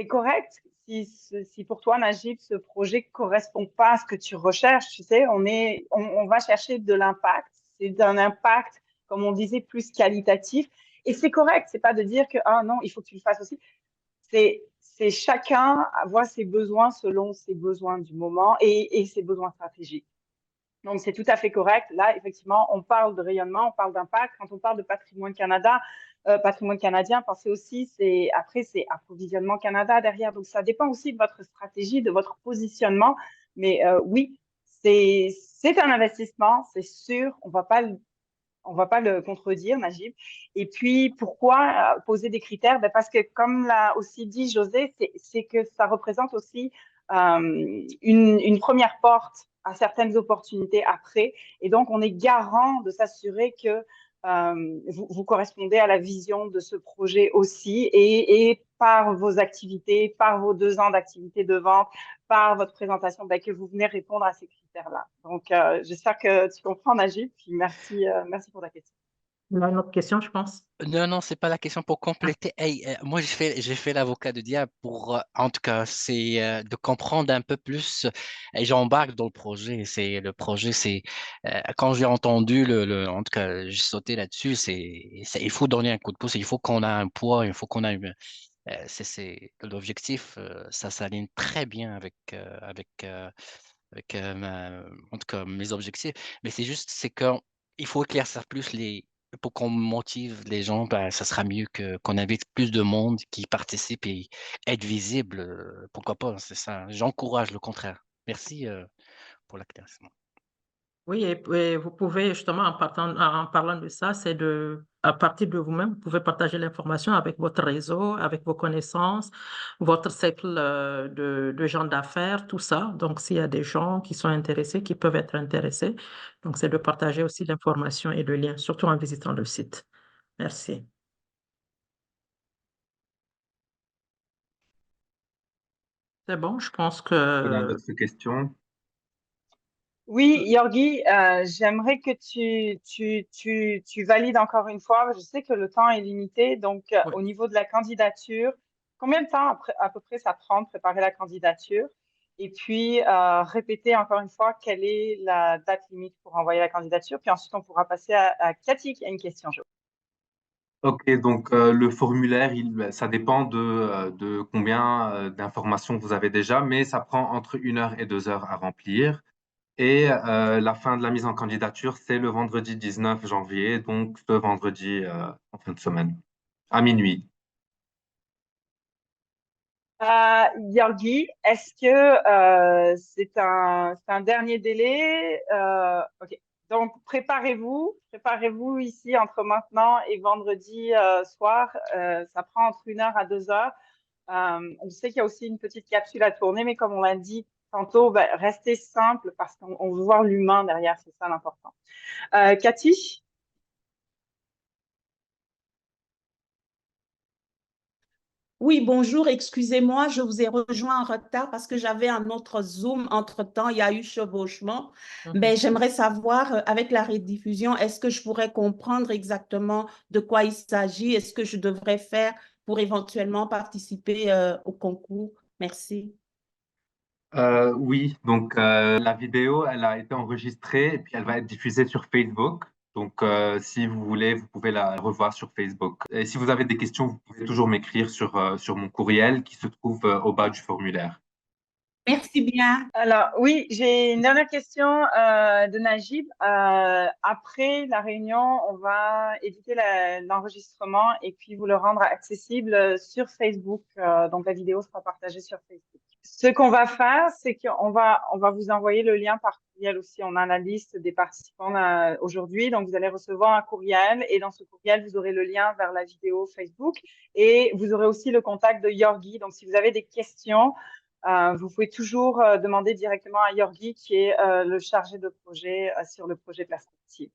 c'est correct si pour toi, Najib, ce projet correspond pas à ce que tu recherches. Tu sais, on va chercher de l'impact. C'est d'un impact, comme on disait, plus qualitatif. Et c'est correct. C'est pas de dire que, ah non, il faut que tu le fasses aussi. C'est chacun avoir ses besoins selon ses besoins du moment et ses besoins stratégiques. Donc, c'est tout à fait correct. Là, effectivement, on parle de rayonnement, on parle d'impact. Quand on parle de patrimoine patrimoine canadien, pensez aussi, après, c'est approvisionnement Canada derrière. Donc, ça dépend aussi de votre stratégie, de votre positionnement. Mais oui, c'est un investissement, c'est sûr. On va pas le contredire, Najib. Et puis, pourquoi poser des critères? Ben parce que, comme l'a aussi dit José, c'est que ça représente aussi une première porte à certaines opportunités après. Et donc, on est garant de s'assurer que vous correspondez à la vision de ce projet aussi et par vos activités, par vos 2 ans d'activité de vente, par votre présentation, ben, que vous venez répondre à ces critères-là. Donc, j'espère que tu comprends, Najib, puis merci pour ta question. Il y a une autre question, je pense. Non, non, c'est pas la question pour compléter. Hey, moi, j'ai fait l'avocat de diable pour, en tout cas, c'est de comprendre un peu plus. Et j'embarque dans le projet. Le projet, quand j'ai entendu en tout cas, j'ai sauté là-dessus. Il faut donner un coup de pouce. Il faut qu'on ait un poids. Il faut qu'on ait, l'objectif. Ça s'aligne très bien avec en tout cas, mes objectifs. Mais c'est juste, c'est qu'il faut éclaircir plus pour qu'on motive les gens, ben, ça sera mieux qu'on invite plus de monde qui participe et être visible. Pourquoi pas, c'est ça. J'encourage le contraire. Merci pour l'éclaircissement. Oui, et vous pouvez justement, en parlant de ça, à partir de vous-même, vous pouvez partager l'information avec votre réseau, avec vos connaissances, votre cercle de gens d'affaires, tout ça. Donc, s'il y a des gens qui sont intéressés, qui peuvent être intéressés, donc c'est de partager aussi l'information et le lien, surtout en visitant le site. Merci. C'est bon, je pense On a que d'autres questions. Oui, Yorgi, j'aimerais que tu valides encore une fois. Je sais que le temps est limité, donc oui. au niveau de la candidature, combien de temps à peu près ça prend de préparer la candidature? Et puis, répéter encore une fois quelle est la date limite pour envoyer la candidature. Puis ensuite, on pourra passer à Cathy qui a une question. Ok, donc le formulaire, ça dépend de combien d'informations vous avez déjà, mais ça prend entre 1 heure et 2 heures à remplir. Et la fin de la mise en candidature, c'est le vendredi 19 janvier, donc ce vendredi en fin de semaine, à minuit. Yorgi, est-ce que c'est un dernier délai? Ok. Donc, préparez-vous ici entre maintenant et vendredi soir. Ça prend entre 1 heure à 2 heures. On sait qu'il y a aussi une petite capsule à tourner, mais comme on l'a dit tantôt, ben, restez simple parce qu'on veut voir l'humain derrière, c'est ça l'important. Cathy? Oui, bonjour, excusez-moi, je vous ai rejoint en retard parce que j'avais un autre Zoom entre-temps, il y a eu chevauchement. Mais j'aimerais savoir, avec la rediffusion, est-ce que je pourrais comprendre exactement de quoi il s'agit? Est-ce que je devrais faire pour éventuellement participer au concours? Merci. Oui, donc la vidéo, elle a été enregistrée et puis elle va être diffusée sur Facebook. Donc, si vous voulez, vous pouvez la revoir sur Facebook. Et si vous avez des questions, vous pouvez toujours m'écrire sur mon courriel qui se trouve au bas du formulaire. Merci bien. Alors, oui, j'ai une dernière question de Najib. Après la réunion, on va éditer l'enregistrement et puis vous le rendre accessible sur Facebook. Donc, la vidéo sera partagée sur Facebook. Ce qu'on va faire, c'est qu'on va vous envoyer le lien par courriel aussi. On a la liste des participants aujourd'hui. Donc, vous allez recevoir un courriel et dans ce courriel, vous aurez le lien vers la vidéo Facebook et vous aurez aussi le contact de Yorgi. Donc, si vous avez des questions, vous pouvez toujours demander directement à Yorgi, qui est le chargé de projet sur le projet Perspective.